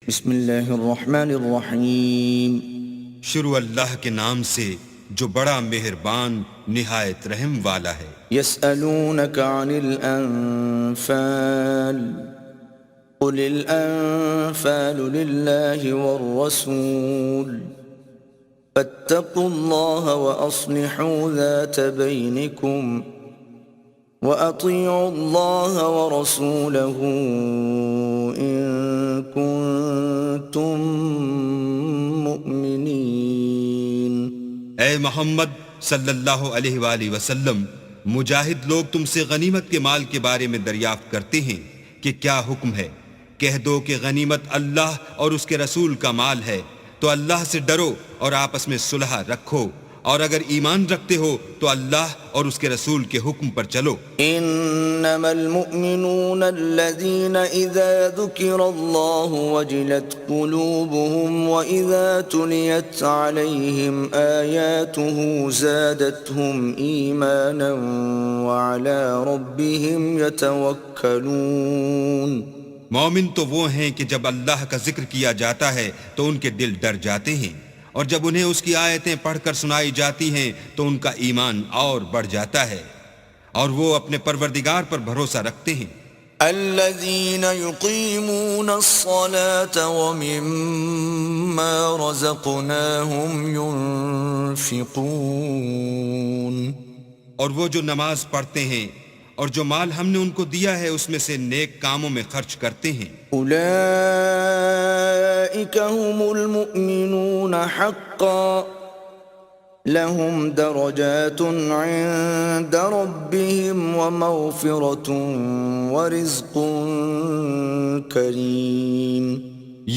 بسم اللہ الرحمن الرحیم۔ شروع اللہ کے نام سے جو بڑا مہربان نہایت رحم والا ہے۔ یسألونک عن الانفال قل الانفال للہ والرسول فاتقوا اللہ واصلحوا ذات بینکم وَأَطِيعُوا اللَّهَ وَرَسُولَهُ إِن كُنتُم مُّؤْمِنِينَ۔ اے محمد صلی اللہ علیہ وآلہ وسلم، مجاہد لوگ تم سے غنیمت کے مال کے بارے میں دریافت کرتے ہیں کہ کیا حکم ہے۔ کہہ دو کہ غنیمت اللہ اور اس کے رسول کا مال ہے، تو اللہ سے ڈرو اور آپس میں صلح رکھو، اور اگر ایمان رکھتے ہو تو اللہ اور اس کے رسول کے حکم پر چلو۔ انما المؤمنون الذين اذا ذكر الله وجلت قلوبهم واذا تليت عليهم آياته زادتهم ايمانا وعلى ربهم يتوكلون۔ مومن تو وہ ہیں کہ جب اللہ کا ذکر کیا جاتا ہے تو ان کے دل ڈر جاتے ہیں، اور جب انہیں اس کی آیتیں پڑھ کر سنائی جاتی ہیں تو ان کا ایمان اور بڑھ جاتا ہے، اور وہ اپنے پروردگار پر بھروسہ رکھتے ہیں۔ الذين يقيمون الصلاة ومما رزقناهم ينفقون۔ اور وہ جو نماز پڑھتے ہیں اور جو مال ہم نے ان کو دیا ہے اس میں سے نیک کاموں میں خرچ کرتے ہیں۔ اولئک هم المؤمنون حقا لهم درجات عند ربهم ومغفرة ورزق کریم۔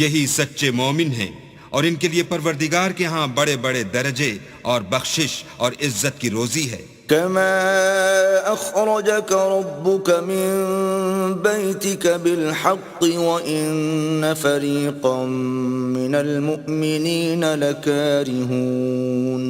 یہی سچے مومن ہیں، اور ان کے لیے پروردگار کے ہاں بڑے بڑے درجے اور بخشش اور عزت کی روزی ہے۔ كما أخرجك ربك من بيتك بالحق وإن فريقا من المؤمنين لكارهون۔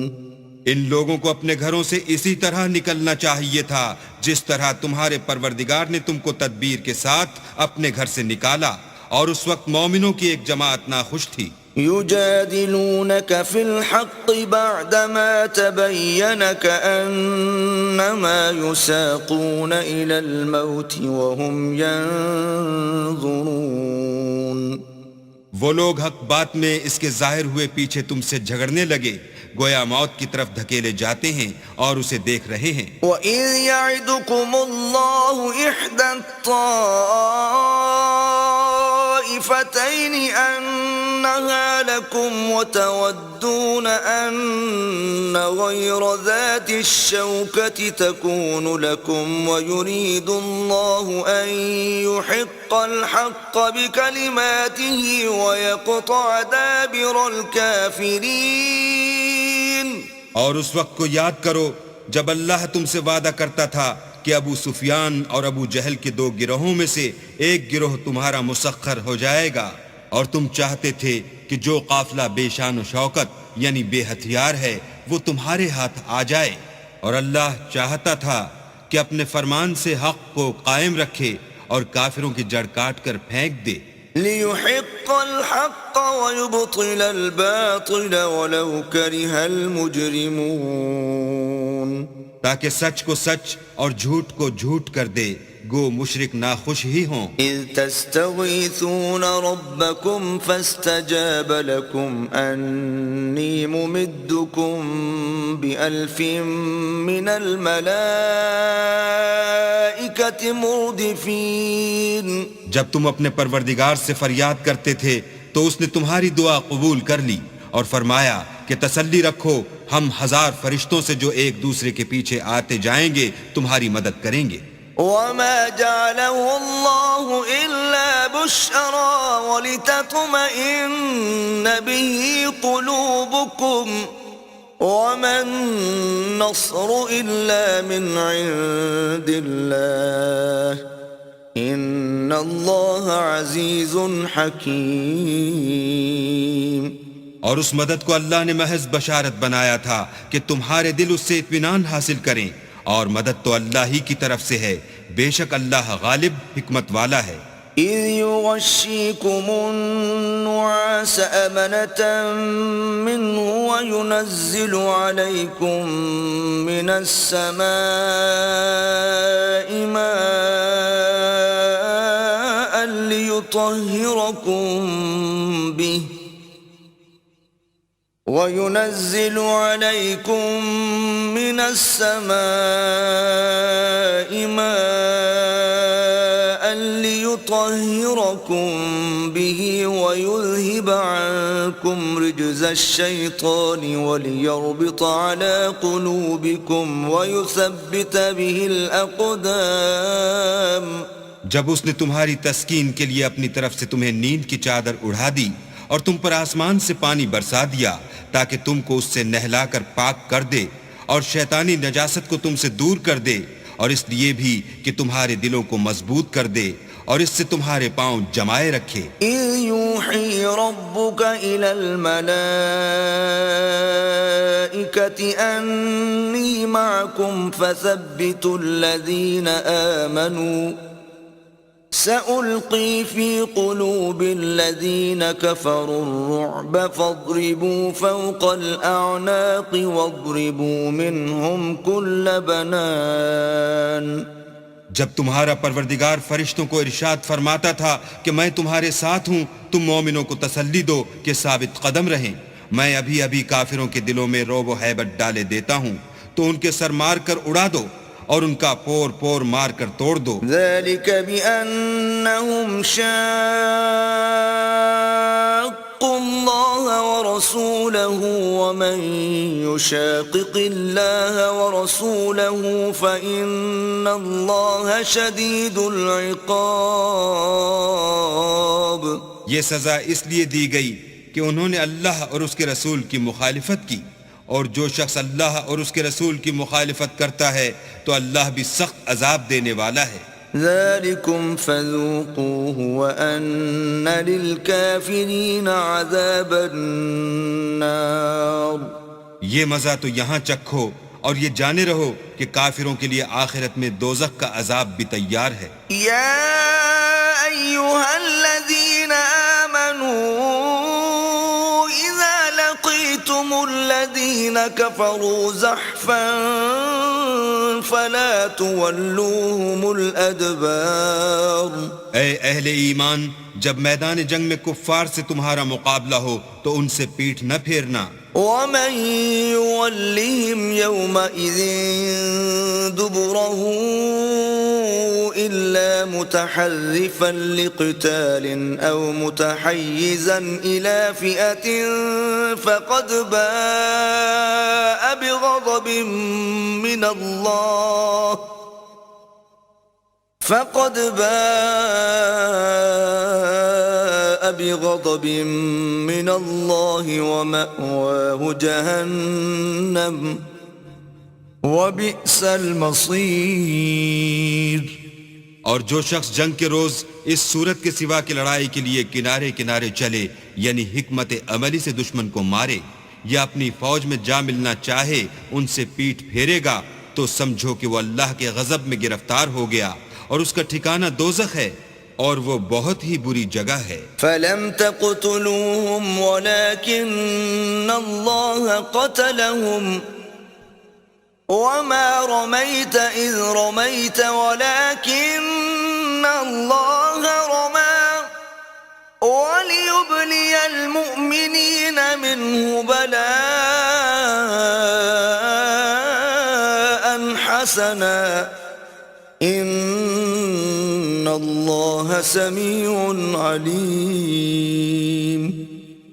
ان لوگوں کو اپنے گھروں سے اسی طرح نکلنا چاہیے تھا جس طرح تمہارے پروردگار نے تم کو تدبیر کے ساتھ اپنے گھر سے نکالا، اور اس وقت مومنوں کی ایک جماعت ناخوش تھی۔ يجادلونك في الحق بعدما تبين كأنما يساقون إلى الموت وهم ينظرون۔ وہ لوگ حق بات میں اس کے ظاہر ہوئے پیچھے تم سے جھگڑنے لگے، گویا موت کی طرف دھکیلے جاتے ہیں اور اسے دیکھ رہے ہیں۔ وَإِذْ يَعِدُكُمُ اللَّهُ إِحْدَى الطَّائِفَتَيْنِ أَنَّهَا لَكُمْ وَتَوَدُّونَ أَنَّ غَيْرَ ذَاتِ الشَّوْكَةِ تَكُونُ لَكُمْ وَيُرِيدُ اللَّهُ أَن يُحِقَّ الْحَقَّ بِكَلِمَاتِهِ وَيَقْطَعَ دَابِرَ الْكَافِرِينَ۔ اور اس وقت کو یاد کرو جب اللہ تم سے وعدہ کرتا تھا کہ ابو سفیان اور ابو جہل کے دو گروہوں میں سے ایک گروہ تمہارا مسخر ہو جائے گا، اور تم چاہتے تھے کہ جو قافلہ بے شان و شوکت یعنی بے ہتھیار ہے وہ تمہارے ہاتھ آ جائے، اور اللہ چاہتا تھا کہ اپنے فرمان سے حق کو قائم رکھے اور کافروں کی جڑ کاٹ کر پھینک دے۔ لِيُحِقَّ الْحَقَّ وَيُبْطِلَ الْبَاطِلَ وَلَوْ كَرِهَ الْمُجْرِمُونَ۔ تاکہ سچ کو سچ اور جھوٹ کو جھوٹ کر دے، گو مشرک ناخوش ہی ہوں۔ إِذْ تَسْتَغِيثُونَ رَبَّكُمْ فَاسْتَجَابَ لَكُمْ أَنِّي مُمِدُّكُمْ بِأَلْفٍ مِّنَ الْمَلَائِكَةِ مُرْدِفِينَ۔ جب تم اپنے پروردگار سے فریاد کرتے تھے تو اس نے تمہاری دعا قبول کر لی اور فرمایا کہ تسلی رکھو، ہم 1000 فرشتوں سے جو ایک دوسرے کے پیچھے آتے جائیں گے تمہاری مدد کریں گے۔ وَمَا جَعَلَهُ اللَّهُ إِلَّا بُشْرَىٰ وَلِتَطْمَئِنَّ بِهِ قُلُوبُكُمْ وَمَا النَّصْرُ إِلَّا مِنْ عِندِ اللَّهِ إِنَّ اللَّهَ عَزِيزٌ حَكِيمٌ۔ اور اس مدد کو اللہ نے محض بشارت بنایا تھا کہ تمہارے دل اس سے اطمینان حاصل کریں، اور مدد تو اللہ ہی کی طرف سے ہے، بے شک اللہ غالب حکمت والا ہے۔ إذ يغشيكم النعاس أمنة منه وينزل عليكم من السماء ماء ليطهركم به ويذهب عنكم رجز الشيطان وليربط على قلوبكم ويثبت به الأقدام. جب اس نے تمہاری تسکین کے لیے اپنی طرف سے تمہیں نیند کی چادر اڑا دی اور تم پر آسمان سے پانی برسا دیا تاکہ تم کو اس سے نہلا کر پاک کر دے اور شیطانی نجاست کو تم سے دور کر دے، اور اس لیے بھی کہ تمہارے دلوں کو مضبوط کر دے اور اس سے تمہارے پاؤں جمائے رکھے. إذ يوحي ربك إلى الملائكة أني معكم فثبتوا الذين آمنوا سألقي في قلوب الذين كفروا الرعب فاضربوا فوق الأعناق واضربوا منهم كل بنان. جب تمہارا پروردگار فرشتوں کو ارشاد فرماتا تھا کہ میں تمہارے ساتھ ہوں، تم مومنوں کو تسلی دو کہ ثابت قدم رہیں، میں ابھی ابھی کافروں کے دلوں میں رعب و ہیبت ڈالے دیتا ہوں، تو ان کے سر مار کر اڑا دو اور ان کا پور پور مار کر توڑ دو. ذلك بأنهم شاقوا الله ورسوله ومن يشاقق الله ورسوله فإن الله شديد العقاب. یہ سزا اس لیے دی گئی کہ انہوں نے اللہ اور اس کے رسول کی مخالفت کی، اور جو شخص اللہ اور اس کے رسول کی مخالفت کرتا ہے تو اللہ بھی سخت عذاب دینے والا ہے. ذلكم فذوقوه وأن للكافرين عذاب النار. یہ مزہ تو یہاں چکھو اور یہ جانے رہو کہ کافروں کے لیے آخرت میں دوزخ کا عذاب بھی تیار ہے. يا أيها الذين آمنوا إذا لقيتم الذين كفروا زحفا فلا تولوهم الأدبار. اے اہل ایمان، جب میدان جنگ میں کفار سے تمہارا مقابلہ ہو تو ان سے پیٹھ نہ پھیرنا. ومن يولهم يومئذ دبره إلا متحرفا لقتال أو متحيزا إلى فئة فقد باء بغضب من الله ومأواه جهنم وبئس المصير. اور جو شخص جنگ کے روز اس صورت کے سوا کی لڑائی کے لیے کنارے کنارے چلے، یعنی حکمت عملی سے دشمن کو مارے یا اپنی فوج میں جا ملنا چاہے، ان سے پیٹھ پھیرے گا تو سمجھو کہ وہ اللہ کے غضب میں گرفتار ہو گیا اور اس کا ٹھکانہ دوزخ ہے اور وہ بہت ہی بری جگہ ہے. فلم تقتلوهم ولكن الله قتلهم وما رميت إذ رميت ولكن الله رمى وليبلي المؤمنين منه بلاء حسنا ان اللہ سمیع علیم.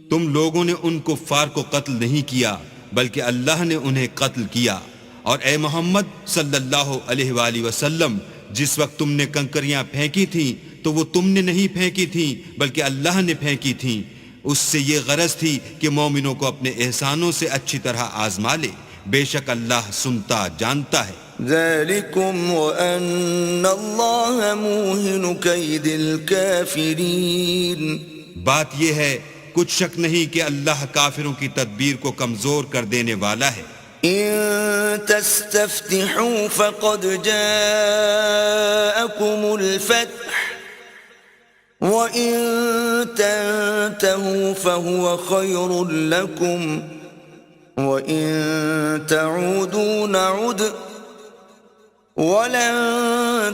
تم لوگوں نے ان کفار کو قتل نہیں کیا بلکہ اللہ نے انہیں قتل کیا، اور اے محمد صلی اللہ علیہ وآلہ وسلم، جس وقت تم نے کنکریاں پھینکی تھیں تو وہ تم نے نہیں پھینکی تھیں بلکہ اللہ نے پھینکی تھیں. اس سے یہ غرض تھی کہ مومنوں کو اپنے احسانوں سے اچھی طرح آزما لے، بے شک اللہ سنتا جانتا ہے. ذلكم وأن الله موهن كيد الكافرين. بات یہ ہے، کچھ شک نہیں کہ اللہ کافروں کی تدبیر کو کمزور کر دینے والا ہے. إن تستفتحوا فقد جاءكم الفتح وَإِن تَنْتَهُوا فَهُوَ خَيْرٌ لَكُمْ وَإِن تَعُودُوا نَعُدْ وَلَن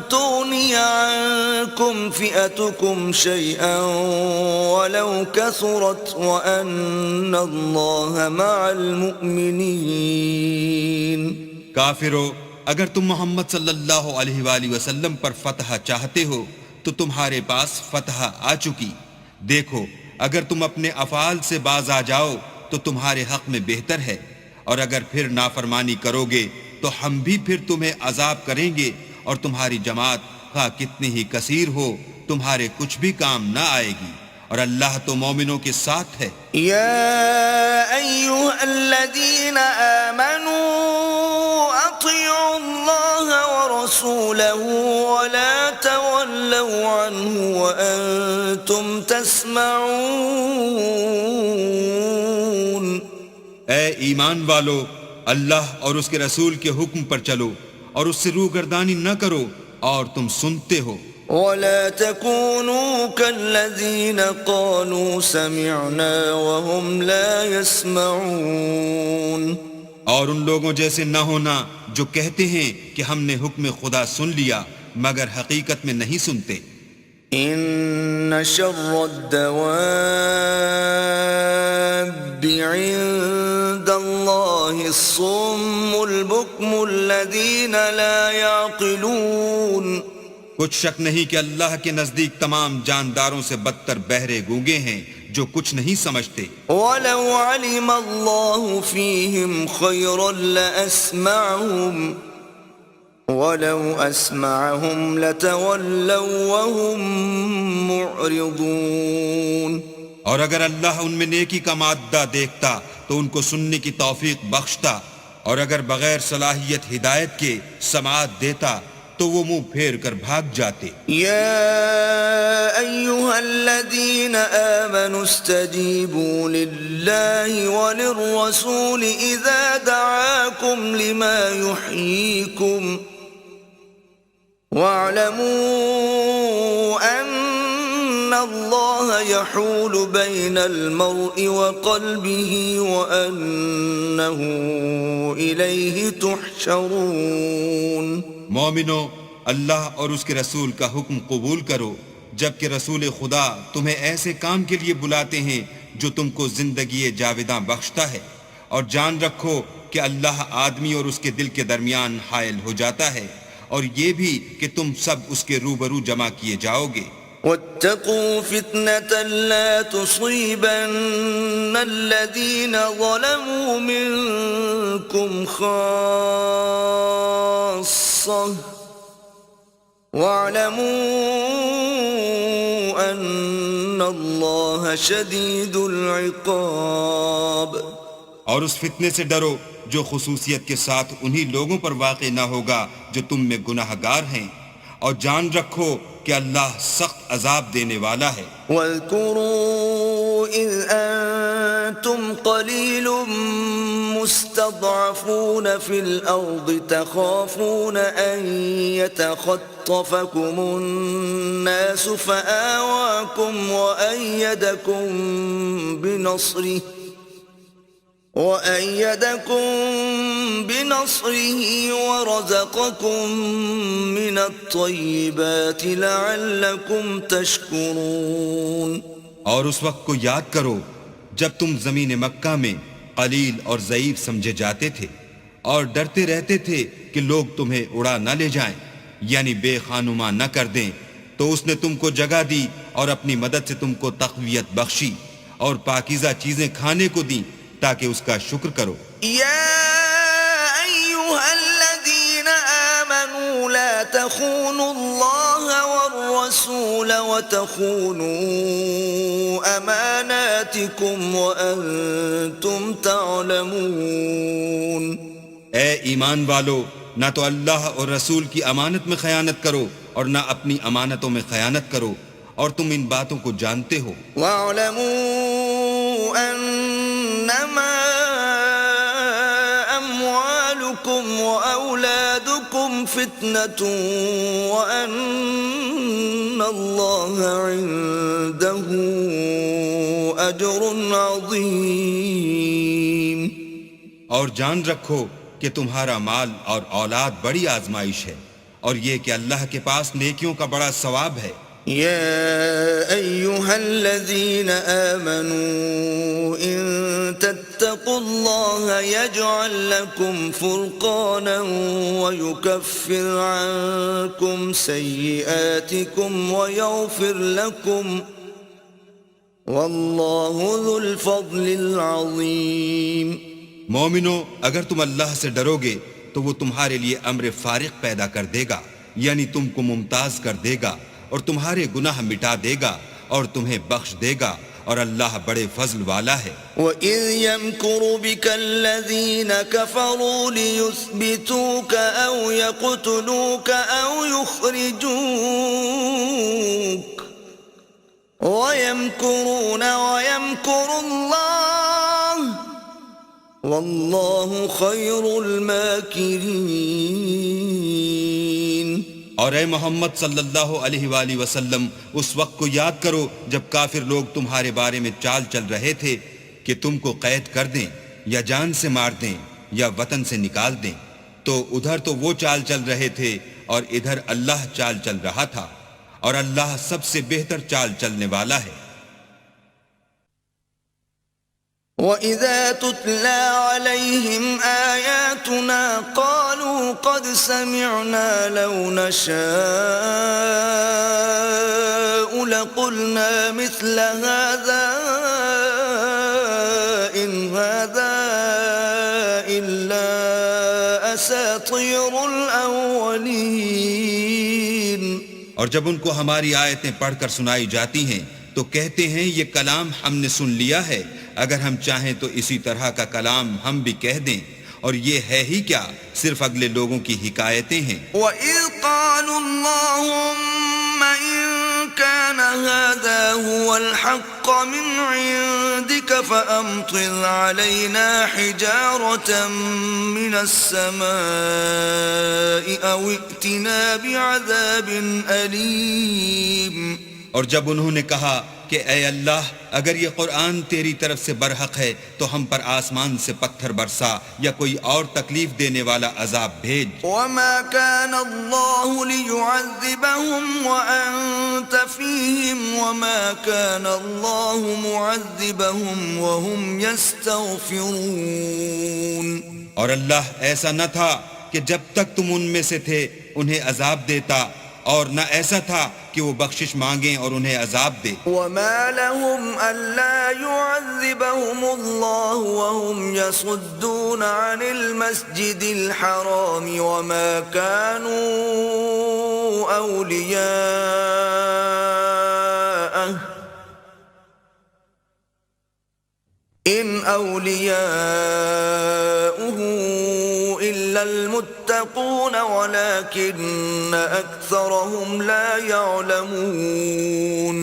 تُغْنِيَ عَنكُمْ فِئَتُكُمْ شَيْئًا وَلَوْ كَثُرَتْ وَأَنَّ اللَّهَ مَعَ الْمُؤْمِنِينَ کافرو، اگر تم محمد صلی اللہ علیہ وآلہ وسلم پر فتح چاہتے ہو تو تمہارے پاس فتح آ چکی۔ دیکھو، اگر تم اپنے افعال سے باز آ جاؤ تو تمہارے حق میں بہتر ہے، اور اگر پھر نافرمانی کرو گے تو ہم بھی پھر تمہیں عذاب کریں گے، اور تمہاری جماعت خواہ کتنی ہی کثیر ہو تمہارے کچھ بھی کام نہ آئے گی، اور اللہ تو مومنوں کے ساتھ ہے۔ يا أيها الذين آمنوا أطيعوا الله ورسوله ولا تولوا عنه وأنتم تسمعون۔ اے ایمان والو، اللہ اور اس کے رسول کے حکم پر چلو اور اس سے روگردانی نہ کرو اور تم سنتے ہو۔ ولا تكونوا كالذين قالوا سمعنا وهم لا يسمعون۔ اور ان لوگوں جیسے نہ ہونا جو کہتے ہیں کہ ہم نے حکم خدا سن لیا مگر حقیقت میں نہیں سنتے۔ ان شر الدواب عند الله الصم البكم الذين لا يعقلون۔ کچھ شک نہیں کہ اللہ کے نزدیک تمام جانداروں سے بدتر بہرے گونگے ہیں جو کچھ نہیں سمجھتے۔ وَلَوْ عَلِمَ اللَّهُ فِيهِمْ خَيْرًا لَأَسْمَعَهُمْ وَلَوْ أَسْمَعَهُمْ لَتَوَلَّوْا وَهُمْ مُعْرِضُونَ۔ اور اگر اللہ ان میں نیکی کا مادہ دیکھتا تو ان کو سننے کی توفیق بخشتا، اور اگر بغیر صلاحیت ہدایت کے سماعت دیتا تو وہ منہ پھیر کر بھاگ جاتے۔ یا ایھا الذین آمنوا استجیبوا للہ وللرسول اذا دعاکم لما یحییکم واعلموا ان اللہ یحول بین المرء وقلبہ وانہ الیہ تحشرون۔ مومنو، اللہ اور اس کے رسول کا حکم قبول کرو جبکہ رسول خدا تمہیں ایسے کام کے لیے بلاتے ہیں جو تم کو زندگی جاوداں بخشتا ہے، اور جان رکھو کہ اللہ آدمی اور اس کے دل کے درمیان حائل ہو جاتا ہے، اور یہ بھی کہ تم سب اس کے روبرو جمع کیے جاؤ گے۔ واتقوا فتنة لا تصيبن الذين ظلموا منكم خاصة واعلموا أن الله شديد العقاب۔ اور اس فتنے سے ڈرو جو خصوصیت کے ساتھ انہی لوگوں پر واقع نہ ہوگا جو تم میں گناہ گار ہیں، اور جان رکھو کہ اللہ سخت عذاب دینے والا ہے۔ وَاذْكُرُوا إِذْ أَنْتُمْ قَلِيلٌ مُسْتَضْعَفُونَ فِي الْأَرْضِ تَخَافُونَ أَنْ يَتَخَطَّفَكُمُ النَّاسُ فَآوَاكُمْ وَأَيَّدَكُمْ بِنَصْرِهِ وَرَزَقَكُمْ مِنَ الطَّيِّبَاتِ لَعَلَّكُمْ تَشْكُرُونَ۔ اور اس وقت کو یاد کرو جب تم زمین مکہ میں قلیل اور ضعیف سمجھے جاتے تھے اور ڈرتے رہتے تھے کہ لوگ تمہیں اڑا نہ لے جائیں، یعنی بے خانما نہ کر دیں، تو اس نے تم کو جگہ دی اور اپنی مدد سے تم کو تقویت بخشی اور پاکیزہ چیزیں کھانے کو دیں تاکہ اس کا شکر کرو۔ یا ایھا الذین آمنوا لا تخونوا اللہ والرسول وتخونوا اماناتکم وانتم تعلمون۔ اے ایمان والو، نہ تو اللہ اور رسول کی امانت میں خیانت کرو اور نہ اپنی امانتوں میں خیانت کرو، اور تم ان باتوں کو جانتے ہو۔ وَاعْلَمُوا أَنَّمَا أَمْوَالُكُمْ وَأَوْلَادُكُمْ فِتْنَةٌ وَأَنَّ الله عنده أجر عظيم. اور جان رکھو کہ تمہارا مال اور اولاد بڑی آزمائش ہے، اور یہ کہ اللہ کے پاس نیکیوں کا بڑا ثواب ہے. يا أيها الذين آمنوا إن تتقوا الله يجعل لكم فرقانا ويكفر عنكم سيئاتكم ويغفر لكم والله ذو الفضل العظيم. مومنو، اگر تم اللہ سے ڈرو گے تو وہ تمہارے لیے امر فارق پیدا کر دے گا، یعنی تم کو ممتاز کر دے گا اور تمہارے گناہ مٹا دے گا اور تمہیں بخش دے گا، اور اللہ بڑے فضل والا ہے. وَإِذْ يَمْكُرُ بِكَ الَّذِينَ كَفَرُوا لِيُثْبِتُوكَ أَوْ يَقْتُلُوكَ أَوْ يُخْرِجُوكَ وَيَمْكُرُونَ وَيَمْكُرُ اللَّهُ وَاللَّهُ خَيْرُ الْمَاكِرِينَ. اور اے محمد صلی اللہ علیہ وآلہ وسلم، اس وقت کو یاد کرو جب کافر لوگ تمہارے بارے میں چال چل رہے تھے کہ تم کو قید کر دیں یا جان سے مار دیں یا وطن سے نکال دیں. تو ادھر تو وہ چال چل رہے تھے اور ادھر اللہ چال چل رہا تھا، اور اللہ سب سے بہتر چال چلنے والا ہے. وَإِذَا تُتْلَى عَلَيْهِمْ آيَاتُنَا قَالُوا قَدْ سَمِعْنَا لَوْ نَشَاءُ لَقُلْنَا مِثْلَ هَذَا إِنْ هَذَا إِلَّا أَسَاطِيرُ الْأَوَّلِينَ. اور جب ان کو ہماری آیتیں پڑھ کر سنائی جاتی ہیں تو کہتے ہیں یہ کلام ہم نے سن لیا ہے، اگر ہم چاہیں تو اسی طرح کا کلام ہم بھی کہہ دیں، اور یہ ہے ہی کیا، صرف اگلے لوگوں کی حکایتیں ہیں. وَإِذْ قَالُوا اللَّهُمَّ إِن كَانَ هَذَا هُوَ الْحَقَّ مِنْ عِنْدِكَ فَأَمْطِرْ عَلَيْنَا حِجَارَةً مِنَ السَّمَاءِ أَوْ ائْتِنَا بِعَذَابٍ أَلِيمٍ. اور جب انہوں نے کہا کہ اے اللہ، اگر یہ قرآن تیری طرف سے برحق ہے تو ہم پر آسمان سے پتھر برسا یا کوئی اور تکلیف دینے والا عذاب بھیج. وَمَا كَانَ اللَّهُ لِيُعَذِّبَهُمْ وَأَنْتَ فِيهِمْ وَمَا كَانَ اللَّهُ مُعَذِّبَهُمْ وَهُمْ يَسْتَغْفِرُونَ. اور اللہ ایسا نہ تھا کہ جب تک تم ان میں سے تھے انہیں عذاب دیتا، اور نہ ایسا تھا کہ وہ بخشش مانگیں اور انہیں عذاب دے. وَمَا لَهُمْ أَلَّا يُعَذِّبَهُمُ اللَّهُ وَهُمْ يَصُدُّونَ عَنِ الْمَسْجِدِ الْحَرَامِ وَمَا كَانُوا أَوْلِيَاءَهُ إِنْ أَوْلِيَاؤُهُ إِلَّا الْمُتَّقُونَ وَلَكِنَّ أَكْثَرَهُمْ لَا يَعْلَمُونَ.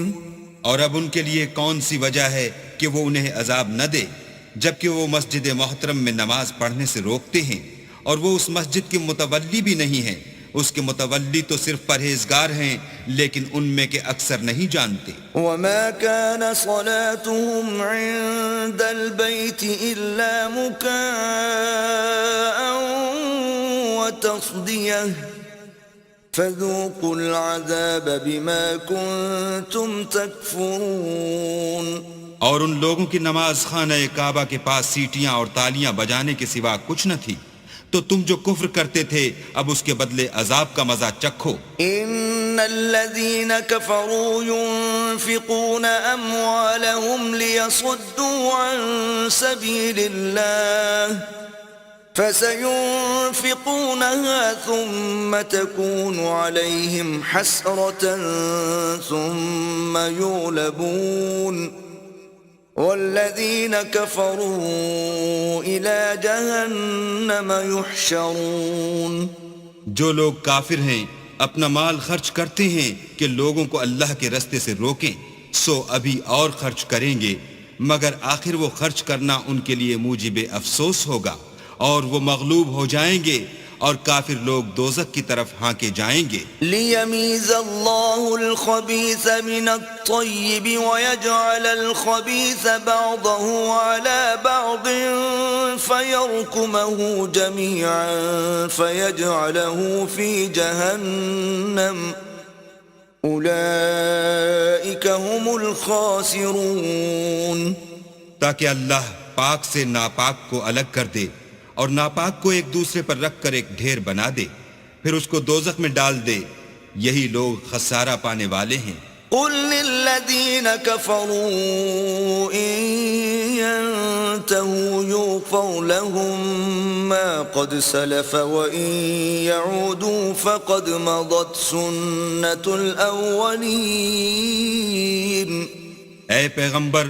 اور اب ان کے لیے کون سی وجہ ہے کہ وہ انہیں عذاب نہ دے، جبکہ وہ مسجد محترم میں نماز پڑھنے سے روکتے ہیں، اور وہ اس مسجد کے متولی بھی نہیں ہیں. اس کے متولی تو صرف پرہیزگار ہیں، لیکن ان میں کے اکثر نہیں جانتے. وَمَا كَانَ صَلَاتُهُمْ عِندَ الْبَيْتِ إِلَّا مُكَاءً وَتَصْدِيَةً فَذُوقُوا الْعَذَابَ بِمَا كُنْتُمْ تَكْفُرُونَ. اور ان لوگوں کی نماز خانہ کعبہ کے پاس سیٹیاں اور تالیاں بجانے کے سوا کچھ نہ تھی، تو تم جو کفر کرتے تھے اب اس کے بدلے عذاب کا مزہ چکھو. ان الذين كفروا ينفقون اموالهم ليصدوا عن سبيل الله فسينفقونها ثم تكون عليهم حسرة ثم يغلبون والذين كفروا إلى جهنم يحشرون. جو لوگ کافر ہیں اپنا مال خرچ کرتے ہیں کہ لوگوں کو اللہ کے رستے سے روکیں، سو ابھی اور خرچ کریں گے، مگر آخر وہ خرچ کرنا ان کے لیے موجب افسوس ہوگا، اور وہ مغلوب ہو جائیں گے اور کافر لوگ دوزخ کی طرف ہانکے جائیں گے. ليميز الله الخبيث من الطيب ويجعل الخبيث بعضه على بعض فيركمه جميعا فيجعله في جهنم أولئك هم الخاسرون. تاکہ اللہ پاک سے ناپاک کو الگ کر دے اور ناپاک کو ایک دوسرے پر رکھ کر ایک ڈھیر بنا دے، پھر اس کو دوزخ میں ڈال دے. یہی لوگ خسارہ پانے والے ہیں. قل للذين كفروا إن ينتهوا يغفر لهم ما قد سلف وإن يعودوا فقد مضت سنة الأولين. اے پیغمبر،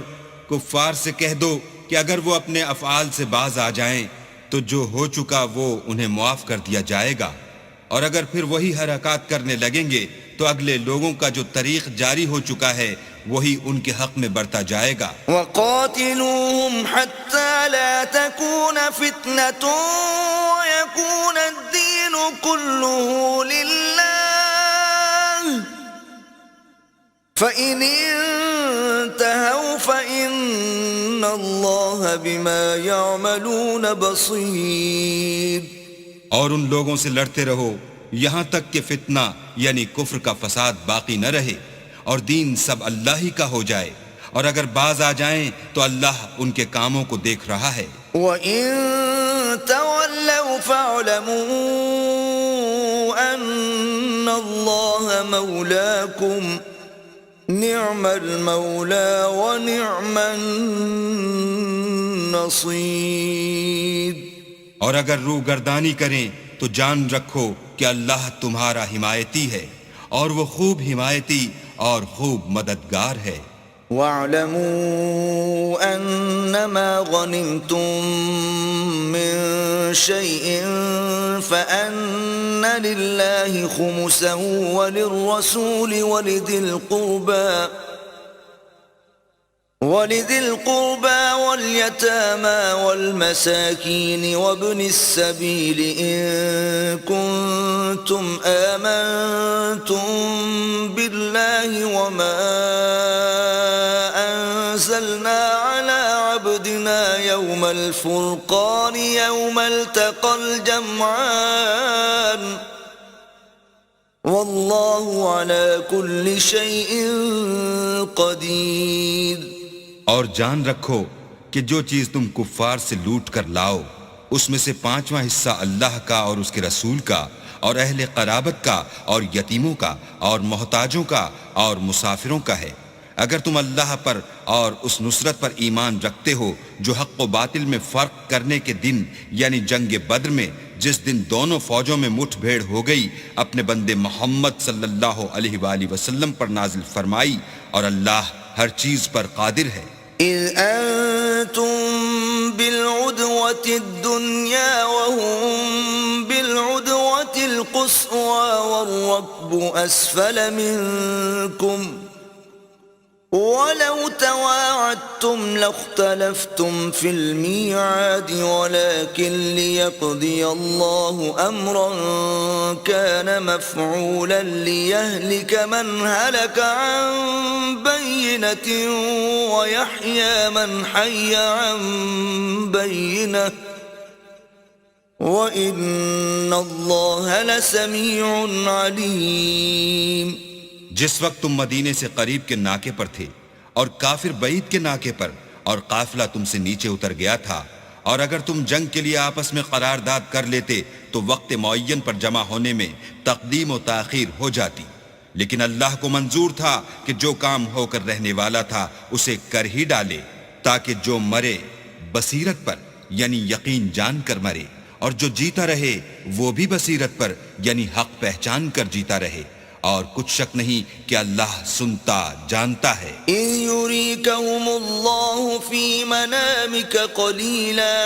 کفار سے کہہ دو کہ اگر وہ اپنے افعال سے باز آ جائیں تو جو ہو چکا وہ انہیں معاف کر دیا جائے گا، اور اگر پھر وہی حرکات کرنے لگیں گے تو اگلے لوگوں کا جو طریق جاری ہو چکا ہے وہی ان کے حق میں برتا جائے گا. وقاتلوهم حتى لا تكون فتنة ويكون الدين كله لله فإن انتهوا فإن الله بما يعملون بصير. اور ان لوگوں سے لڑتے رہو یہاں تک کہ فتنہ یعنی کفر کا فساد باقی نہ رہے اور دین سب اللہ ہی کا ہو جائے، اور اگر باز آ جائیں تو اللہ ان کے کاموں کو دیکھ رہا ہے. وَإِن تَوَلَّوْا فَاعْلَمُوا أَنَّ اللَّهَ مَوْلَاكُمْ نِعْمَ الْمَوْلَى وَنِعْمَ النَّصِيرُ. اور اگر روگردانی کریں تو جان رکھو کہ اللہ تمہارا حمایتی ہے اور وہ خوب حمایتی اور خوب مددگار ہے. وَاعْلَمُوا أَنَّمَا غَنِمْتُم مِّن شَيْءٍ فَأَنَّ لِلَّهِ خُمُسَهُ وَلِلرَّسُولِ وَلِذِي الْقُرْبَى وَالْيَتَامَى وَالْمَسَاكِينِ وَابْنِ السَّبِيلِ إِن كُنتُمْ آمَنتُم بِاللَّهِ وَمَا أَنزَلْنَا عَلَى عَبْدِنَا يَوْمَ الْفُرْقَانِ يَوْمَ الْتَقَى الْجَمْعَانِ وَاللَّهُ عَلَى كُلِّ شَيْءٍ قَدِيرٌ. اور جان رکھو کہ جو چیز تم کفار سے لوٹ کر لاؤ اس میں سے 5واں حصہ اللہ کا اور اس کے رسول کا اور اہل قرابت کا اور یتیموں کا اور محتاجوں کا اور مسافروں کا ہے. اگر تم اللہ پر اور اس نصرت پر ایمان رکھتے ہو جو حق و باطل میں فرق کرنے کے دن یعنی جنگ بدر میں جس دن دونوں فوجوں میں مٹھ بھیڑ ہو گئی اپنے بندے محمد صلی اللہ علیہ وآلہ وسلم پر نازل فرمائی، اور اللہ ہر چیز پر قادر ہے. إِذْ أَنْتُمْ بِالْعُدْوَةِ الدُّنْيَا وَهُمْ بِالْعُدْوَةِ الْقُصْوَى وَالرَّكْبُ أَسْفَلَ مِنْكُمْ وَلَوْ تَوَاعَدتُّمْ لَاخْتَلَفْتُمْ فِي الْمِيعَادِ وَلَكِنْ لِيَقْضِيَ اللَّهُ أَمْرًا كَانَ مَفْعُولًا لِيَهْلِكَ مَنْ هَلَكَ عَنْ بَيِّنَةٍ وَيَحْيَى مَنْ حَيَّ عَنْ بَيِّنَةٍ وَإِنَّ اللَّهَ لَسَمِيعٌ عَلِيمٌ. جس وقت تم مدینے سے قریب کے ناکے پر تھے اور کافر بعید کے ناکے پر اور قافلہ تم سے نیچے اتر گیا تھا، اور اگر تم جنگ کے لیے آپس میں قرارداد کر لیتے تو وقت معین پر جمع ہونے میں تقدیم و تاخیر ہو جاتی، لیکن اللہ کو منظور تھا کہ جو کام ہو کر رہنے والا تھا اسے کر ہی ڈالے، تاکہ جو مرے بصیرت پر یعنی یقین جان کر مرے، اور جو جیتا رہے وہ بھی بصیرت پر یعنی حق پہچان کر جیتا رہے، اور کچھ شک نہیں کہ اللہ سنتا جانتا ہے. إِذْ يُرِيكَهُمُ اللَّهُ فِي مَنَامِكَ قَلِيلًا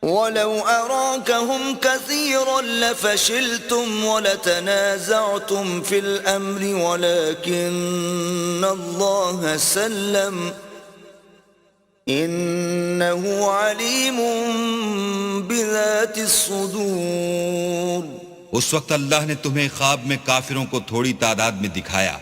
وَلَوْ أَرَاكَهُمْ كَثِيرًا لَفَشِلْتُمْ وَلَتَنَازَعْتُمْ فِي الْأَمْرِ وَلَكِنَّ اللَّهَ سَلَّمَ إنه عليم بذات الصدور. اس وقت اللہ نے تمہیں خواب میں کافروں کو تھوڑی تعداد میں دکھایا،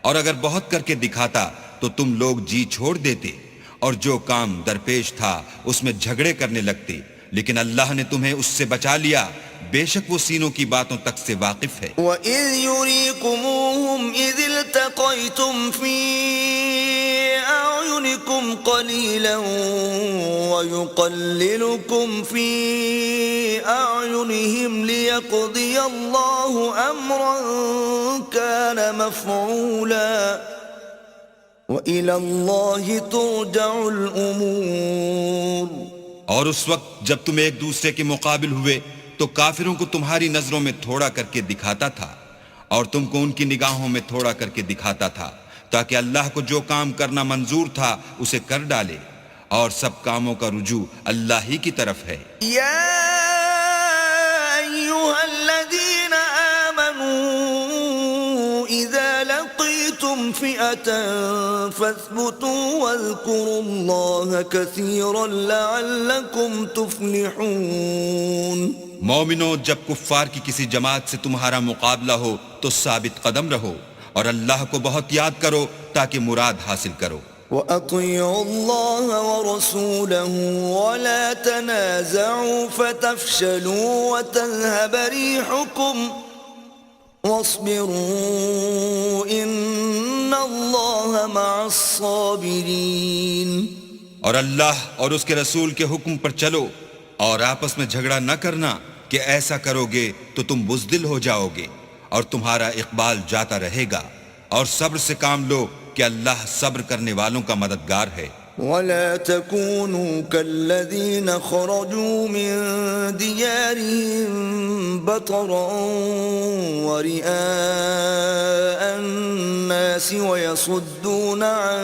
اور اگر بہت کر کے دکھاتا تو تم لوگ جی چھوڑ دیتے، اور جو کام درپیش تھا اس میں جھگڑے کرنے لگتے، لیکن اللہ نے تمہیں اس سے بچا لیا، بے شک وہ سینوں کی باتوں تک سے واقف ہے۔ وَإِذْ يُرِيكُمُوهُمْ إِذِ الْتَقَيْتُمْ فِي أَعْيُنِكُمْ قَلِيلًا وَيُقَلِّلُكُمْ فِي أَعْيُنِهِمْ لِيَقْضِيَ اللَّهُ أَمْرًا كَانَ مَفْعُولًا وَإِلَى اللَّهِ تُرْجَعُ الْأُمُورُ۔ اور اس وقت جب تم ایک دوسرے کے مقابل ہوئے تو کافروں کو تمہاری نظروں میں تھوڑا کر کے دکھاتا تھا، اور تم کو ان کی نگاہوں میں تھوڑا کر کے دکھاتا تھا، تاکہ اللہ کو جو کام کرنا منظور تھا اسے کر ڈالے، اور سب کاموں کا رجوع اللہ ہی کی طرف ہے۔ یا ایھا الذین آمنوا اذا لقیتم فئة فاثبتوا واذکروا اللہ کثیرا لعلکم تفلحون۔ مومنو، جب کفار کی کسی جماعت سے تمہارا مقابلہ ہو تو ثابت قدم رہو، اور اللہ کو بہت یاد کرو تاکہ مراد حاصل کرو۔ وَأَطِيعُوا اللَّهَ وَرَسُولَهُ وَلَا تَنَازَعُوا فَتَفْشَلُوا وَتَذْهَبَ رِيحُكُمْ وَاصْبِرُوا إِنَّ اللَّهَ مَعَ الصَّابِرِينَ۔ اور اللہ اور اس کے رسول کے حکم پر چلو، اور آپس میں جھگڑا نہ کرنا کہ ایسا کرو گے تو تم بزدل ہو جاؤ گے، اور تمہارا اقبال جاتا رہے گا، اور صبر سے کام لو کہ اللہ صبر کرنے والوں کا مددگار ہے۔ وَلَا تَكُونُوا كَالَّذِينَ خَرَجُوا مِن دِيَارِهِم بَطَرًا وَرِئَاءَ النَّاسِ وَيَصُدُّونَ عَن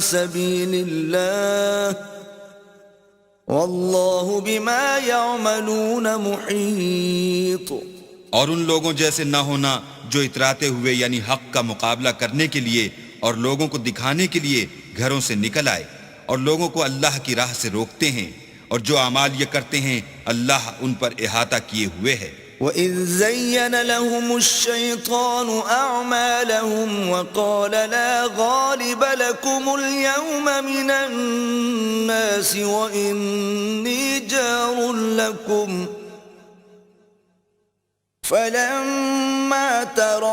سَبِيلِ اللَّهِ وَاللَّهُ بِمَا يَعْمَلُونَ مُحِيطٌ۔ اور ان لوگوں جیسے نہ ہونا جو اتراتے ہوئے یعنی حق کا مقابلہ کرنے کے لیے اور لوگوں کو دکھانے کے لیے گھروں سے نکل آئے، اور لوگوں کو اللہ کی راہ سے روکتے ہیں، اور جو اعمال یہ کرتے ہیں اللہ ان پر احاطہ کیے ہوئے ہے۔ وَإِذْ زَيَّنَ لَهُمُ الشَّيْطَانُ أَعْمَالَهُمْ وَقَالَ لَا غَالِبَ لَكُمُ الْيَوْمَ مِنَ النَّاسِ وَإِنِّي جَارٌ لَكُمْ فَلَمَّا تَرَاءَتِ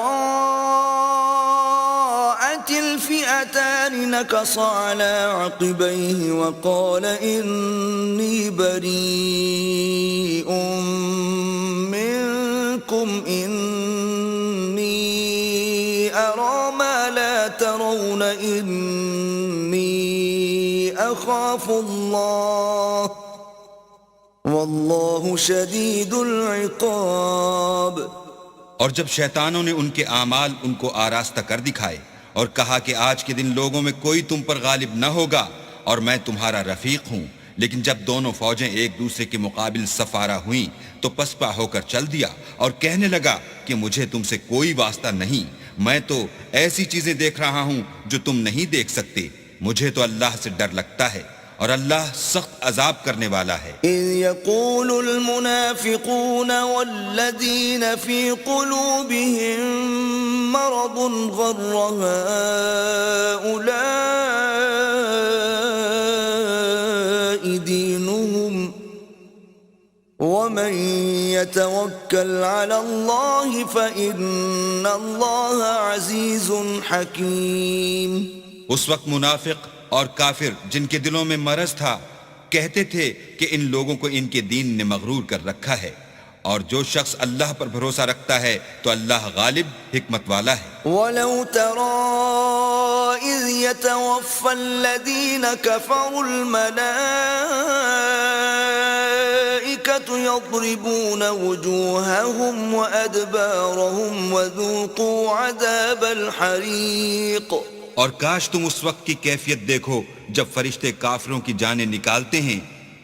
الْفِئَتَانِ نَكَصَ عَلَى عَقِبَيْهِ وَقَالَ إِنِّي بَرِيءٌ منكم إني أرى ما لا ترون إني أخاف الله والله شديد العقاب۔ اور جب شیطانوں نے ان کے اعمال ان کو آراستہ کر دکھائے اور کہا کہ آج کے دن لوگوں میں کوئی تم پر غالب نہ ہوگا اور میں تمہارا رفیق ہوں، لیکن جب دونوں فوجیں ایک دوسرے کے مقابل سفارہ ہوئیں تو پسپا ہو کر چل دیا اور کہنے لگا کہ مجھے تم سے کوئی واسطہ نہیں، میں تو ایسی چیزیں دیکھ رہا ہوں جو تم نہیں دیکھ سکتے، مجھے تو اللہ سے ڈر لگتا ہے، اور اللہ سخت عذاب کرنے والا ہے۔ إذ يقول المنافقون والذين في قلوبهم مرض غر هؤلاء دينهم ومن يتوكل على الله فإن الله عزيز حكيم۔ اس وقت منافق اور کافر جن کے دلوں میں مرض تھا کہتے تھے کہ ان لوگوں کو ان کے دین نے مغرور کر رکھا ہے، اور جو شخص اللہ پر بھروسہ رکھتا ہے تو اللہ غالب حکمت والا ہے۔ وَلَوْ تَرَىٰ إِذْ يَتَوَفَّى الَّذِينَ كَفَرُوا الْمَلَائِكَةُ يَضْرِبُونَ وُجُوهَهُمْ وَأَدْبَارَهُمْ وَذُوقُوا عَذَابَ الْحَرِيقِ۔ اور کاش تم اس وقت کی کیفیت دیکھو جب فرشتے کافروں کی جانیں نکالتے ہیں،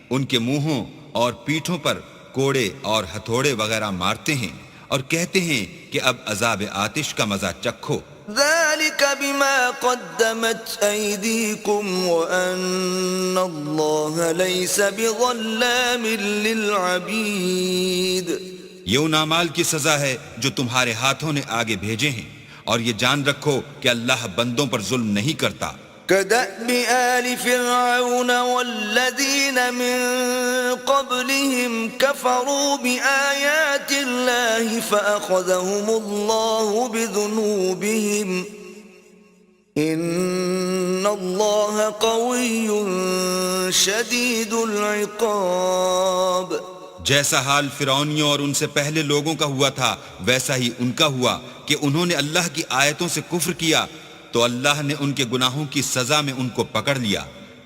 ان کے منہوں اور پیٹھوں پر کوڑے اور ہتھوڑے وغیرہ مارتے ہیں اور کہتے ہیں کہ اب عذاب آتش کا مزہ چکھو۔ ذَلِكَ ذلك بما قدمت أيديكم وأن الله ليس بظلام للعبيد. یہ ان اعمال کی سزا ہے جو تمہارے ہاتھوں نے آگے بھیجے ہیں، اور یہ جان رکھو کہ اللہ بندوں پر ظلم نہیں کرتا. كدأب آل فرعون والذين من قبلهم كفروا بآيات الله فأخذهم الله بذنوبهم إن الله قوي شديد العقاب. جیسا حال فرعونیوں اور ان سے پہلے لوگوں کا ہوا تھا ویسا ہی ان کا ہوا کہ انہوں نے اللہ کی آیتوں سے کفر کیا تو اللہ نے ان کے گناہوں کی سزا میں ان کو پکڑ لیا.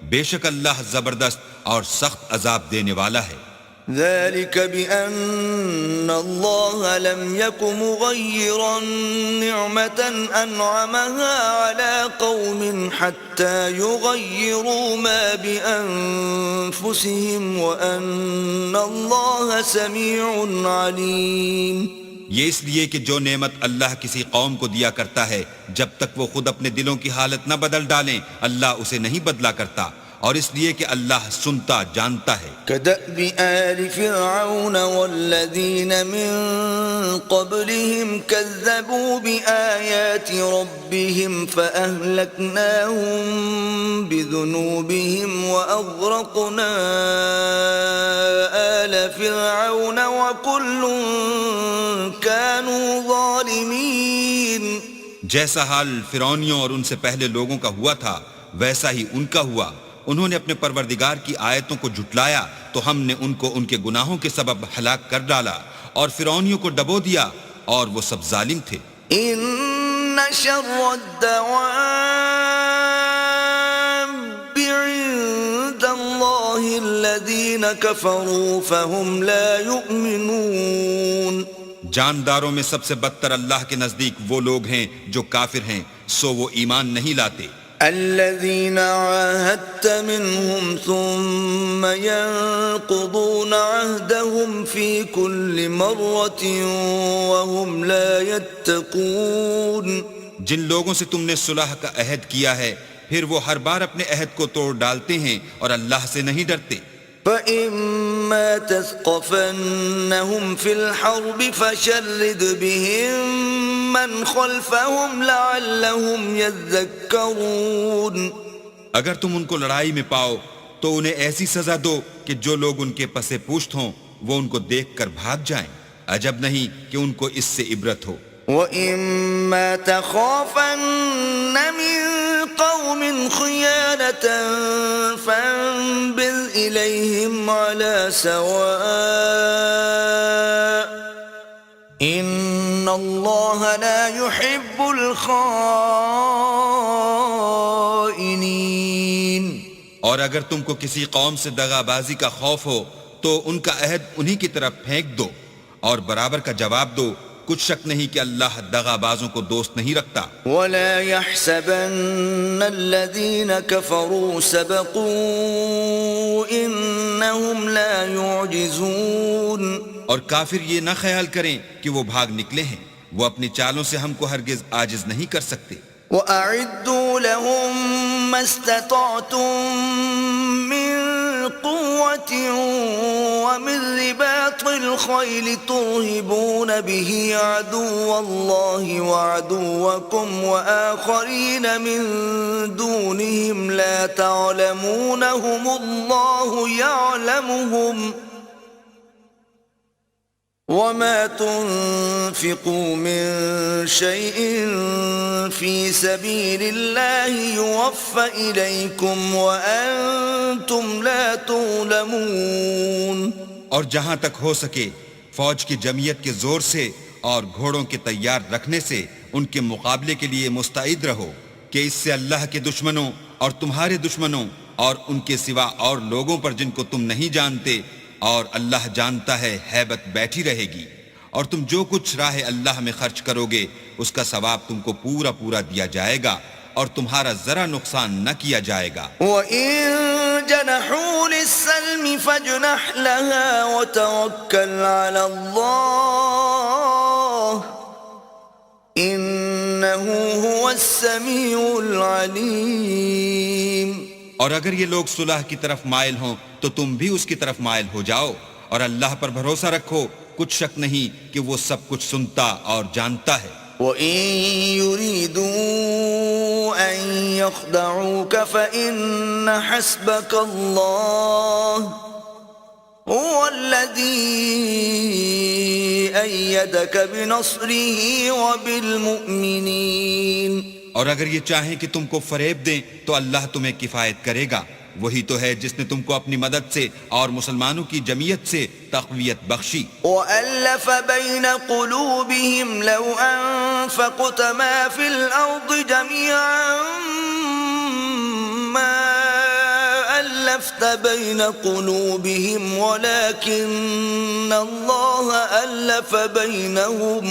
بے شک اللہ زبردست اور سخت عذاب دینے والا ہے. ذلك بأن الله لم يكن مغيرا نعمة أنعمها على قوم حتى يغيروا ما بأنفسهم وأن الله سميع عليم. یہ اس لیے کہ جو نعمت اللہ کسی قوم کو دیا کرتا ہے جب تک وہ خود اپنے دلوں کی حالت نہ بدل ڈالیں اللہ اسے نہیں بدلا کرتا، اور اس لیے کہ اللہ سنتا جانتا ہے. كدأب آل فرعون والذين من قبلهم كذبوا بآيات ربهم فأهلكناهم بذنوبهم وأغرقنا آل فرعون وكل كانوا ظالمين. جیسا حال فرعونیوں اور ان سے پہلے لوگوں کا ہوا تھا ویسا ہی ان کا ہوا. انہوں نے اپنے پروردگار کی آیتوں کو جھٹلایا تو ہم نے ان کو ان کے گناہوں کے سبب ہلاک کر ڈالا، اور فرعونیوں کو ڈبو دیا اور وہ سب ظالم تھے. ان شر الدواب عند الله الذين كفروا فهم لا يؤمنون. جانداروں میں سب سے بدتر اللہ کے نزدیک وہ لوگ ہیں جو کافر ہیں سو وہ ایمان نہیں لاتے. الذين عاهدت منهم ثم ينقضون عهدهم في كل مرة وهم لا يتقون. جن لوگوں سے تم نے صلح کا عہد کیا ہے پھر وہ ہر بار اپنے عہد کو توڑ ڈالتے ہیں اور اللہ سے نہیں ڈرتے. فَإِمَّا تَثْقَفَنَّهُمْ فِي الْحَرْبِ فَشَرِّدْ بِهِمْ مَنْ خَلْفَهُمْ لَعَلَّهُمْ يَذَّكَّرُونَ. اگر تم ان کو لڑائی میں پاؤ تو انہیں ایسی سزا دو کہ جو لوگ ان کے پس پوشت ہوں وہ ان کو دیکھ کر بھاگ جائیں. عجب نہیں کہ ان کو اس سے عبرت ہو. وَإِمَّا تَخَافَنَّ مِن قَوْمٍ خِيَانَةً فَانبِذْ إِلَيْهِمْ عَلَى سَوَاءٍ إِنَّ اللَّهَ لَا يُحِبُّ الْخَائِنِينَ. اور اگر تم کو کسی قوم سے دغا بازی کا خوف ہو تو ان کا عہد انہی کی طرف پھینک دو اور برابر کا جواب دو. کچھ شک نہیں کہ اللہ دغا بازوں کو دوست نہیں رکھتا. وَلَا يَحْسَبَنَّ الَّذِينَ كَفَرُوا سَبَقُوا إِنَّهُمْ لَا يُعْجِزُونَ. اور کافر یہ نہ خیال کریں کہ وہ بھاگ نکلے ہیں، وہ اپنی چالوں سے ہم کو ہرگز عاجز نہیں کر سکتے. وَأَعِدُّوا لَهُم مَّا اسْتَطَعْتُم مِّن قُوَّةٍ وَمِن رِّبَاطِ الْخَيْلِ تُرْهِبُونَ بِهِ عَدُوَّ اللَّهِ وَعَدُوَّكُمْ وَآخَرِينَ مِن دُونِهِمْ لَا تَعْلَمُونَهُمُ اللَّهُ يَعْلَمُهُمْ وَمَا تُنْفِقُوا مِنْ شَيْءٍ فِي سَبِيلِ اللَّهِ يُوَفَّ إِلَيْكُمْ وَأَنْتُمْ لَا تُظْلَمُونَ. اور جہاں تک ہو سکے فوج کی جمعیت کے زور سے اور گھوڑوں کے تیار رکھنے سے ان کے مقابلے کے لیے مستعد رہو کہ اس سے اللہ کے دشمنوں اور تمہارے دشمنوں اور ان کے سوا اور لوگوں پر جن کو تم نہیں جانتے اور اللہ جانتا ہے ہیبت بیٹھی رہے گی. اور تم جو کچھ راہ اللہ میں خرچ کرو گے اس کا ثواب تم کو پورا پورا دیا جائے گا اور تمہارا ذرا نقصان نہ کیا جائے گا. وَإِن جَنَحُوا لِلسَّلْمِ فَاجْنَحْ لَهَا وَتَوَكَّلْ عَلَى اللَّهِ إنه هو السميع العليم. اور اگر یہ لوگ صلح کی طرف مائل ہوں تو تم بھی اس کی طرف مائل ہو جاؤ، اور اللہ پر بھروسہ رکھو، کچھ شک نہیں کہ وہ سب کچھ سنتا اور جانتا ہے۔ وَإِن يُرِيدُوا أَن يَخْدَعُوكَ فَإِنَّ حَسْبَكَ اللَّهُ هُوَ الَّذِي أَيَّدَكَ بِنَصْرِهِ وَبِالْمُؤْمِنِينَ۔ اور اگر یہ چاہیں کہ تم کو فریب دیں تو اللہ تمہیں کفایت کرے گا، وہی تو ہے جس نے تم کو اپنی مدد سے اور مسلمانوں کی جمعیت سے تقویت بخشی۔ وَأَلَّفَ بَيْنَ قُلُوبِهِمْ لَوْ أَنفَقْتَ مَا فِي الْأَرْضِ جَمِيعًا مَا أَلَّفْتَ بَيْنَ قُلُوبِهِمْ وَلَكِنَّ اللَّهَ أَلَّفَ بَيْنَهُمْ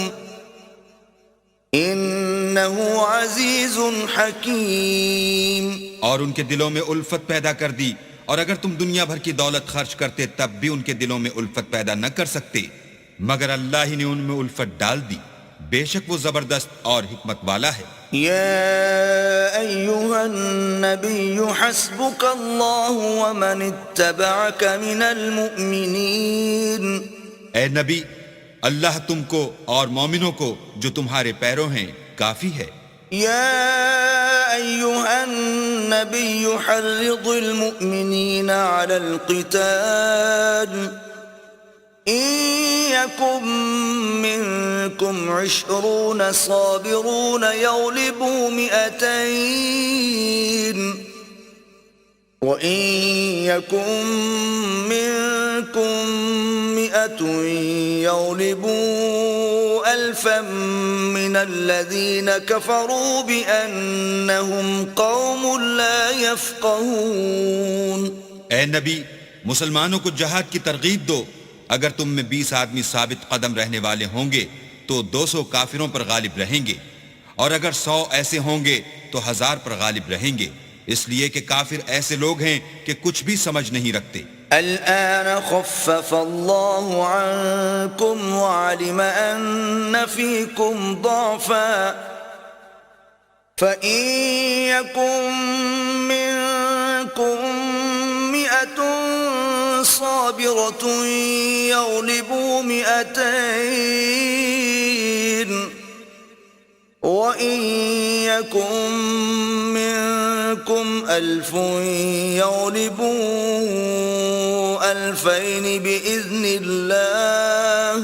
إِنَّهُ عَزِيزٌ حَكِيمٌ۔ اور ان کے دلوں میں الفت پیدا کر دی، اور اگر تم دنیا بھر کی دولت خرچ کرتے تب بھی ان کے دلوں میں الفت پیدا نہ کر سکتے، مگر اللہ ہی نے ان میں الفت ڈال دی، بے شک وہ زبردست اور حکمت والا ہے۔ يا أيها النبي حسبك الله ومن اتبعك من المؤمنين۔ اے نبی، اللہ تم کو اور مومنوں کو جو تمہارے پیرو ہیں کافی ہے۔ يا أيها النبي حرض المؤمنين على القتال إن يكن منكم 20 صابرون يغلبوا 200 وإن يكن منكم 100 يغلبوا 1000 من الذين كفروا بأنهم قوم لا يفقهون۔ اے نبی، مسلمانوں کو جہاد کی ترغیب دو، اگر تم میں 20 آدمی ثابت قدم رہنے والے ہوں گے تو 200 کافروں پر غالب رہیں گے، اور اگر 100 ایسے ہوں گے تو 1000 پر غالب رہیں گے، اس لیے کہ کافر ایسے لوگ ہیں کہ کچھ بھی سمجھ نہیں رکھتے۔ الآن خفف الله عنكم وعلم أن فيكم ضعفا فإن يكن منكم 100 صابرة يغلبوا 200 وإن يكن منكم 1000 يغلبوا 2000 بإذن الله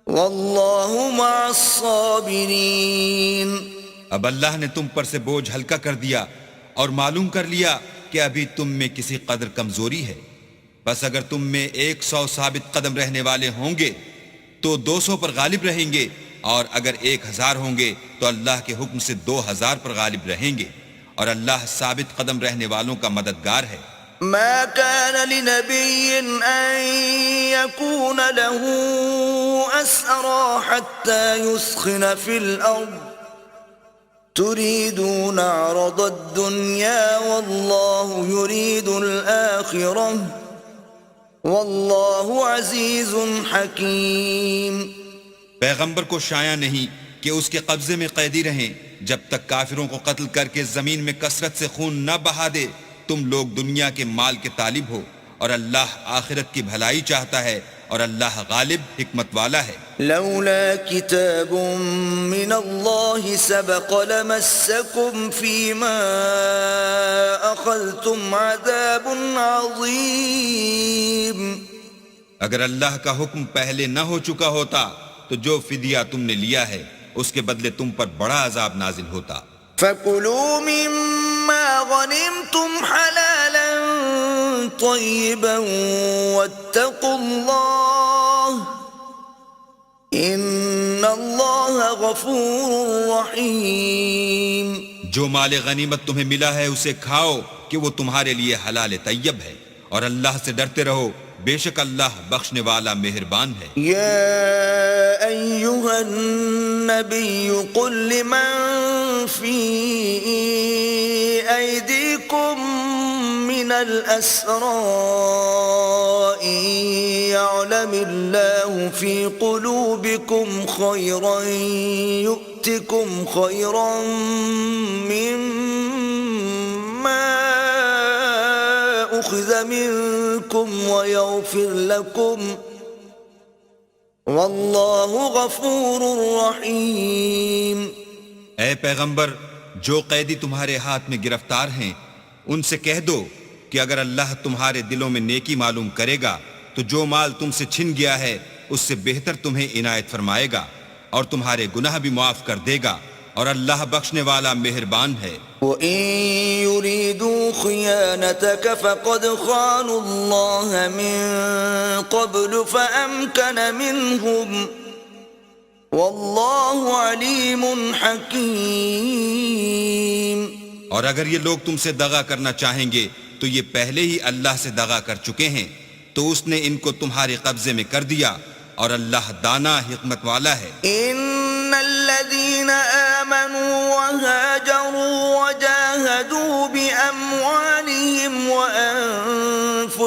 والله مع الصابرين۔ اب اللہ نے تم پر سے بوجھ ہلکا کر دیا اور معلوم کر لیا کہ ابھی تم میں کسی قدر کمزوری ہے، بس اگر تم میں 100 ثابت قدم رہنے والے ہوں گے تو 200 پر غالب رہیں گے، اور اگر 1000 ہوں گے تو اللہ کے حکم سے 2000 پر غالب رہیں گے، اور اللہ ثابت قدم رہنے والوں کا مددگار ہے۔ ما كان لنبي أن يكون له أسرى حتى يثخن في الأرض تريدون عرض الدنيا والله يريد الآخرة والله عزيز حكيم۔ پیغمبر کو شایع نہیں کہ اس کے قبضے میں قیدی رہیں جب تک کافروں کو قتل کر کے زمین میں کثرت سے خون نہ بہا دے۔ تم لوگ دنیا کے مال کے طالب ہو، اور اللہ آخرت کی بھلائی چاہتا ہے، اور اللہ غالب حکمت والا ہے۔ لولا كتاب من الله سبق لمسكم فيما أخذتم عذاب عظيم۔ اگر اللہ کا حکم پہلے نہ ہو چکا ہوتا تو جو فدیہ تم نے لیا ہے اس کے بدلے تم پر بڑا عذاب نازل ہوتا۔ فَكُلُوا مِمَّا غَنِمْتُمْ حَلَالًا طَيِّبًا وَاتَّقُوا اللَّهَ إِنَّ اللَّهَ غَفُورٌ رَحِيمٌ۔ جو مال غنیمت تمہیں ملا ہے اسے کھاؤ کہ وہ تمہارے لیے حلال طیب ہے، اور اللہ سے ڈرتے رہو، بے شک اللہ بخشنے والا مہربان ہے۔ يا أيها النبي قل لمن في أيديكم من من الأسرى إن يعلم الله في قلوبكم خيرا يؤتكم خيرا مما أخذ منكم ويغفر لكم والله غفور رحيم. اے پیغمبر، جو قیدی تمہارے ہاتھ میں گرفتار ہیں ان سے کہہ دو کہ اگر اللہ تمہارے دلوں میں نیکی معلوم کرے گا تو جو مال تم سے چھن گیا ہے اس سے بہتر تمہیں عنایت فرمائے گا اور تمہارے گناہ بھی معاف کر دے گا، اور اللہ بخشنے والا مہربان ہے. وَإِن يُرِيدُوا خِيَانَتَكَ فَقَدْ خَانُوا اللَّهَ مِن قَبْلُ فَأَمْكَنَ مِنْهُمْ وَاللَّهُ عَلِيمٌ حَكِيمٌ. اور اگر یہ لوگ تم سے دغا کرنا چاہیں گے تو یہ پہلے ہی اللہ سے دغا کر چکے ہیں، تو اس نے ان کو تمہارے قبضے میں کر دیا، اور اللہ دانا حکمت والا ہے. ان الذين آمنوا وهاجروا وجاهدوا بأموالهم وأنفسهم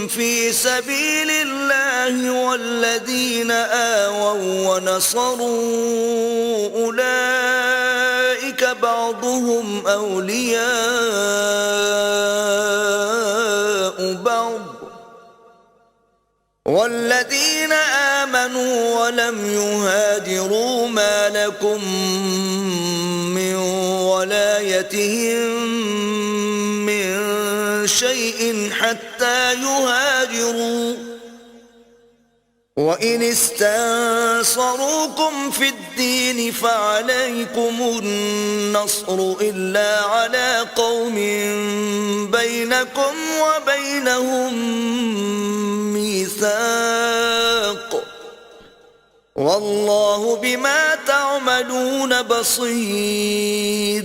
في سبيل الله والذين آووا ونصروا أولئك بعضهم أولياء بعض والذين آمنوا ولم يهاجروا ما لكم من ولايتهم من شيء حتى يهاجروا وإن استنصروكم في الدين فعليكم النصر إلا على قوم بينكم وبينهم ميثاق والله بما تعملون بصير.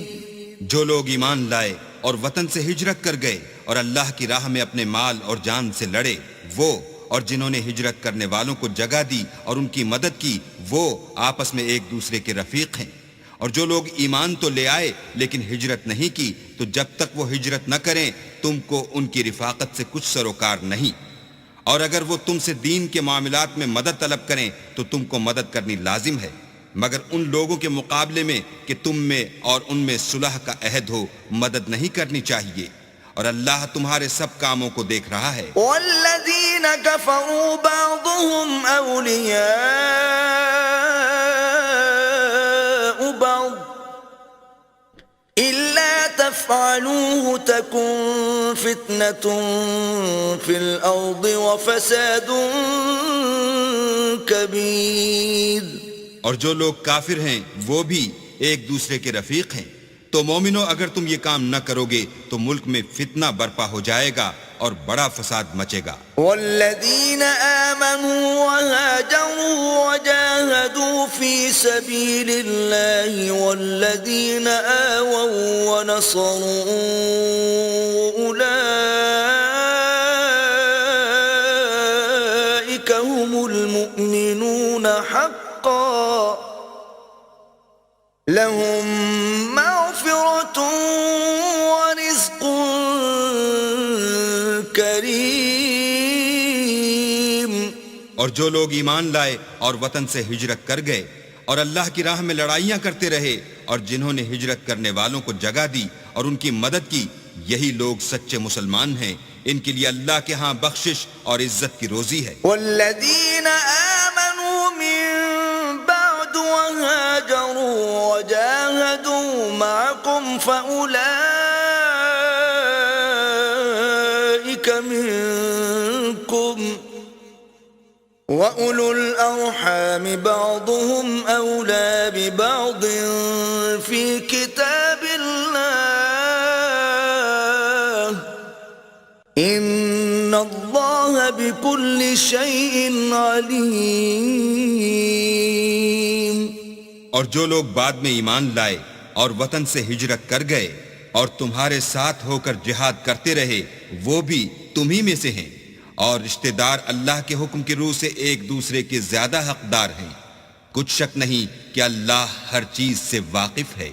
جو لوگ ایمان لائے اور وطن سے ہجرت کر گئے اور اللہ کی راہ میں اپنے مال اور جان سے لڑے، وہ اور جنہوں نے ہجرت کرنے والوں کو جگہ دی اور ان کی مدد کی، وہ آپس میں ایک دوسرے کے رفیق ہیں. اور جو لوگ ایمان تو لے آئے لیکن ہجرت نہیں کی، تو جب تک وہ ہجرت نہ کریں تم کو ان کی رفاقت سے کچھ سروکار نہیں. اور اگر وہ تم سے دین کے معاملات میں مدد طلب کریں تو تم کو مدد کرنی لازم ہے، مگر ان لوگوں کے مقابلے میں کہ تم میں اور ان میں صلح کا عہد ہو مدد نہیں کرنی چاہیے، اور اللہ تمہارے سب کاموں کو دیکھ رہا ہے. والذین کفروا بعضهم اولیاء بعض الا تفعلوه تكن فتنة في الارض وفساد کبیر. اور جو لوگ کافر ہیں وہ بھی ایک دوسرے کے رفیق ہیں. تو مومنو، اگر تم یہ کام نہ کرو گے تو ملک میں فتنہ برپا ہو جائے گا اور بڑا فساد مچے گا. والذین آمنوا وهاجروا وجاهدوا في سبيل الله والذین آووا ونصروا أولئك هم المؤمنون حقا لهم مغفرة ورزق کریم. اور جو لوگ ایمان لائے اور وطن سے ہجرت کر گئے اور اللہ کی راہ میں لڑائیاں کرتے رہے اور جنہوں نے ہجرت کرنے والوں کو جگہ دی اور ان کی مدد کی، یہی لوگ سچے مسلمان ہیں. ان کے لیے اللہ کے ہاں بخشش اور عزت کی روزی ہے. والذین آمنوا من بعد وهاجروا وجاهدوا معكم فأولئك منكم وأولو الأرحام بعضهم أولى ببعض في كتاب الله إن الله بكل شيء عليم. اور جو لوگ بعد میں ایمان لائے اور وطن سے ہجرت کر گئے اور تمہارے ساتھ ہو کر جہاد کرتے رہے، وہ بھی تمہیں میں سے ہیں، اور رشتہ دار اللہ کے حکم کی روح سے ایک دوسرے کے زیادہ حقدار ہیں. کچھ شک نہیں کہ اللہ ہر چیز سے واقف ہے.